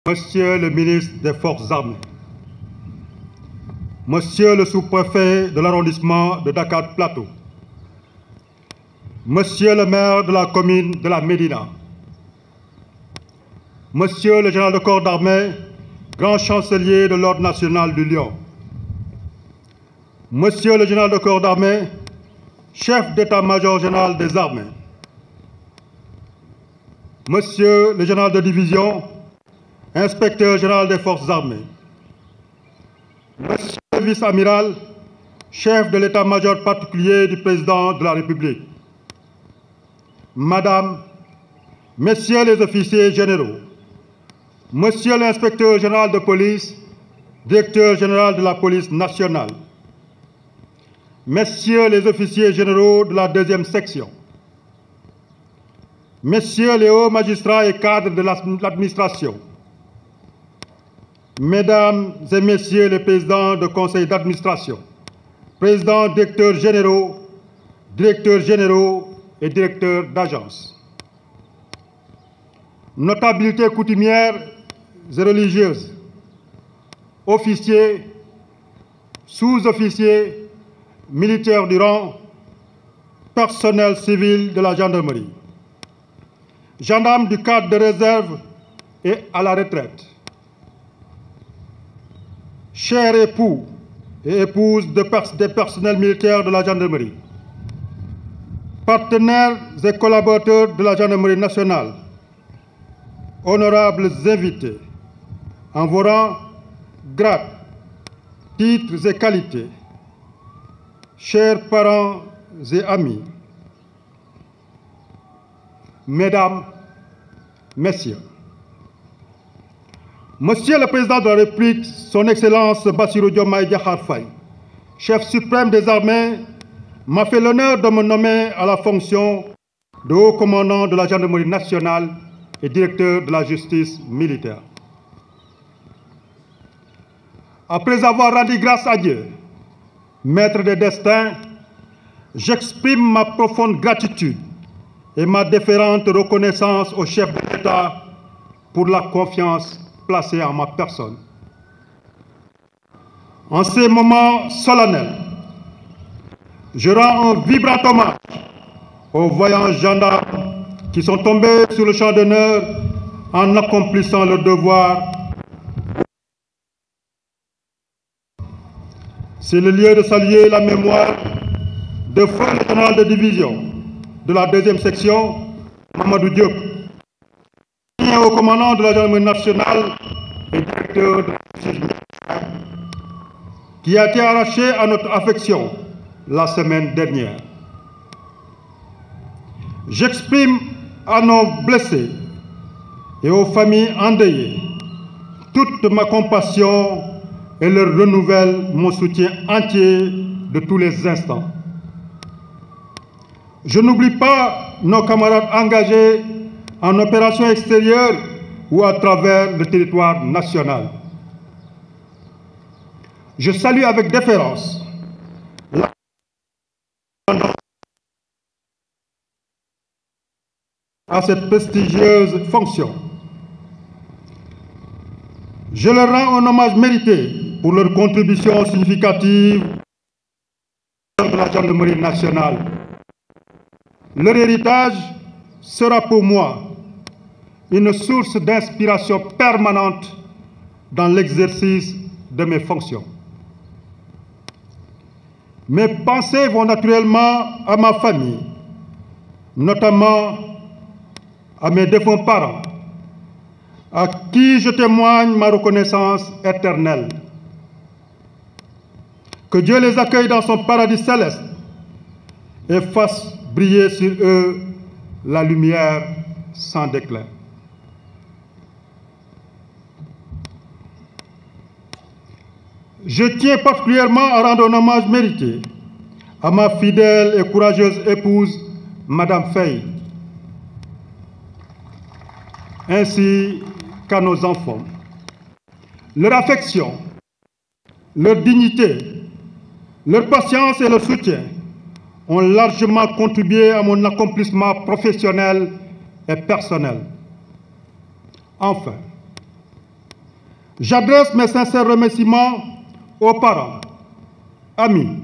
Monsieur le ministre des Forces armées, Monsieur le sous-préfet de l'arrondissement de Dakar Plateau, Monsieur le maire de la commune de la Médina, Monsieur le général de corps d'armée, grand chancelier de l'Ordre national du Lion, Monsieur le général de corps d'armée, chef d'état-major général des armées, Monsieur le général de division, inspecteur général des forces armées, Monsieur le vice-amiral, chef de l'état-major particulier du président de la République, Madame, Messieurs les officiers généraux, Monsieur l'inspecteur général de police, directeur général de la police nationale, Messieurs les officiers généraux de la 2e section, Messieurs les hauts magistrats et cadres de l'administration, Mesdames et Messieurs les présidents de conseil d'administration, présidents, directeurs généraux et directeurs d'agence, notabilités coutumières et religieuses, officiers, sous-officiers, militaires du rang, personnel civil de la gendarmerie, gendarmes du cadre de réserve et à la retraite, chers époux et épouses des personnels militaires de la gendarmerie, partenaires et collaborateurs de la gendarmerie nationale, honorables invités, en vos rangs, grades, titres et qualités, chers parents et amis, Mesdames, Messieurs, Monsieur le Président de la République, Son Excellence Bassirou Diomaye Diakhar Faye, chef suprême des armées, m'a fait l'honneur de me nommer à la fonction de haut commandant de la gendarmerie nationale et directeur de la justice militaire. Après avoir rendu grâce à Dieu, maître des destins, j'exprime ma profonde gratitude et ma déférente reconnaissance au chef de l'État pour la confiance placée en ma personne. En ces moments solennels, je rends un vibrant hommage aux voyants gendarmes qui sont tombés sur le champ d'honneur en accomplissant leur devoir. C'est le lieu de saluer la mémoire de feu général de division de la 2e section, Mamadou Diop, au commandant de la gendarmerie nationale et directeur de la justice militaire, qui a été arraché à notre affection la semaine dernière. J'exprime à nos blessés et aux familles endeuillées toute ma compassion et leur renouvelle mon soutien entier de tous les instants. Je n'oublie pas nos camarades engagés en opération extérieure ou à travers le territoire national. Je salue avec déférence à cette prestigieuse fonction. Je leur rends un hommage mérité pour leur contribution significative de la gendarmerie nationale. Leur héritage sera pour moi une source d'inspiration permanente dans l'exercice de mes fonctions. Mes pensées vont naturellement à ma famille, notamment à mes défunts parents, à qui je témoigne ma reconnaissance éternelle. Que Dieu les accueille dans son paradis céleste et fasse briller sur eux la lumière sans déclin. Je tiens particulièrement à rendre un hommage mérité à ma fidèle et courageuse épouse, Madame Faye, ainsi qu'à nos enfants. Leur affection, leur dignité, leur patience et leur soutien ont largement contribué à mon accomplissement professionnel et personnel. Enfin, J'adresse mes sincères remerciements aux parents, amis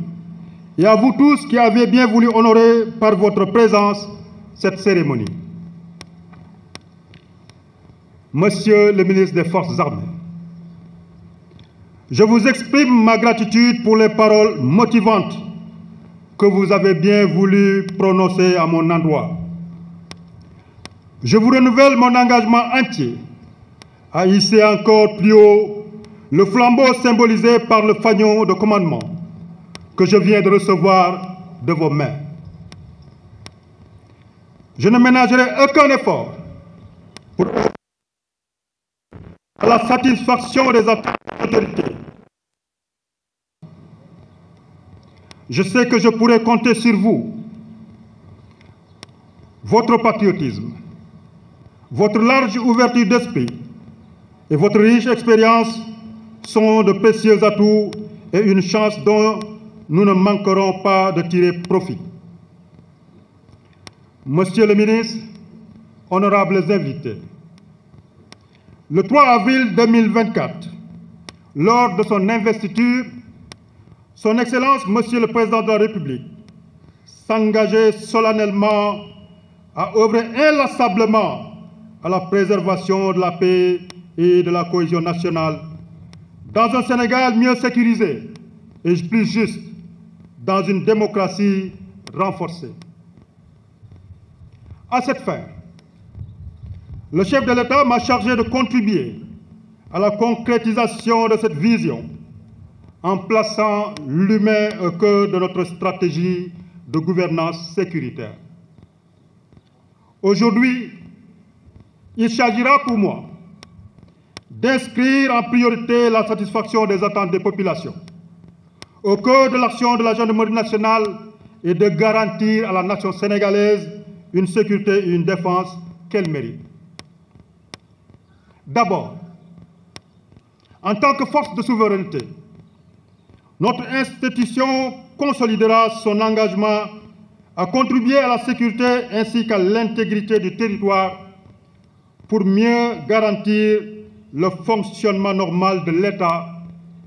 et à vous tous qui avez bien voulu honorer par votre présence cette cérémonie. Monsieur le ministre des Forces armées, je vous exprime ma gratitude pour les paroles motivantes que vous avez bien voulu prononcer à mon endroit. Je vous renouvelle mon engagement entier à hisser encore plus haut le flambeau symbolisé par le fanion de commandement que je viens de recevoir de vos mains. Je ne ménagerai aucun effort pour à la satisfaction des attentes de l'autorité. Je sais que je pourrai compter sur vous, votre patriotisme, votre large ouverture d'esprit et votre riche expérience sont de précieux atouts et une chance dont nous ne manquerons pas de tirer profit. Monsieur le ministre, honorables invités, le 3 avril 2024, lors de son investiture, Son Excellence, Monsieur le Président de la République, s'engageait solennellement à œuvrer inlassablement à la préservation de la paix et de la cohésion nationale, dans un Sénégal mieux sécurisé et plus juste, dans une démocratie renforcée. À cette fin, le chef de l'État m'a chargé de contribuer à la concrétisation de cette vision en plaçant l'humain au cœur de notre stratégie de gouvernance sécuritaire. Aujourd'hui, il s'agira pour moi d'inscrire en priorité la satisfaction des attentes des populations au cœur de l'action de la gendarmerie nationale et de garantir à la nation sénégalaise une sécurité et une défense qu'elle mérite. D'abord, en tant que force de souveraineté, notre institution consolidera son engagement à contribuer à la sécurité ainsi qu'à l'intégrité du territoire pour mieux garantir le fonctionnement normal de l'État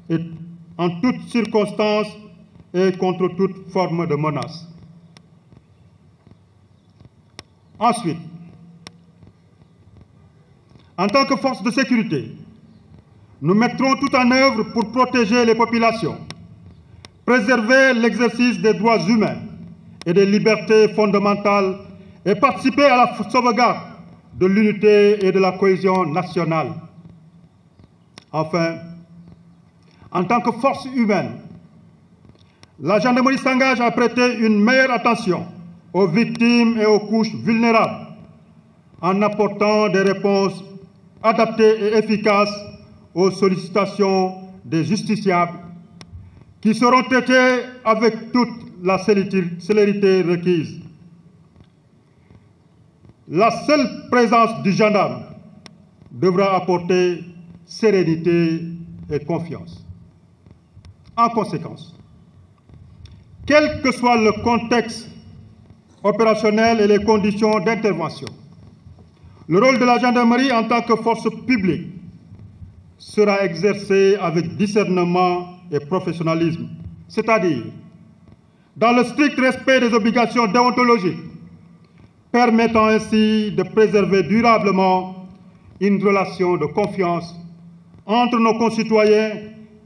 et en toutes circonstances et contre toute forme de menace. Ensuite, en tant que force de sécurité, nous mettrons tout en œuvre pour protéger les populations, préserver l'exercice des droits humains et des libertés fondamentales et participer à la sauvegarde de l'unité et de la cohésion nationale. Enfin, en tant que force humaine, la gendarmerie s'engage à prêter une meilleure attention aux victimes et aux couches vulnérables en apportant des réponses adaptées et efficaces aux sollicitations des justiciables qui seront traitées avec toute la célérité requise. La seule présence du gendarme devra apporter sérénité et confiance. En conséquence, quel que soit le contexte opérationnel et les conditions d'intervention, le rôle de la gendarmerie en tant que force publique sera exercé avec discernement et professionnalisme, c'est-à-dire dans le strict respect des obligations déontologiques, permettant ainsi de préserver durablement une relation de confiance entre nos concitoyens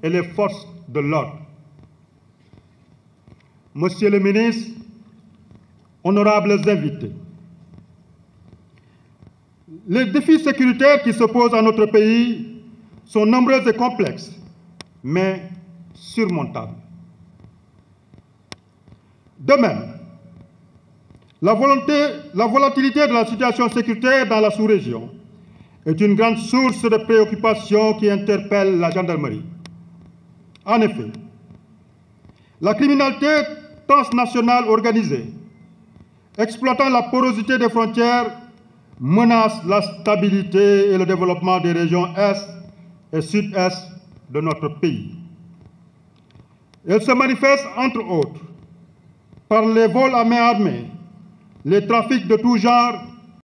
et les forces de l'ordre. Monsieur le ministre, honorables invités, les défis sécuritaires qui se posent à notre pays sont nombreux et complexes, mais surmontables. De même, la volatilité de la situation sécuritaire dans la sous-région est une grande source de préoccupation qui interpelle la gendarmerie. En effet, la criminalité transnationale organisée, exploitant la porosité des frontières, menace la stabilité et le développement des régions Est et Sud-Est de notre pays. Elle se manifeste, entre autres, par les vols à main armée, les trafics de tout genre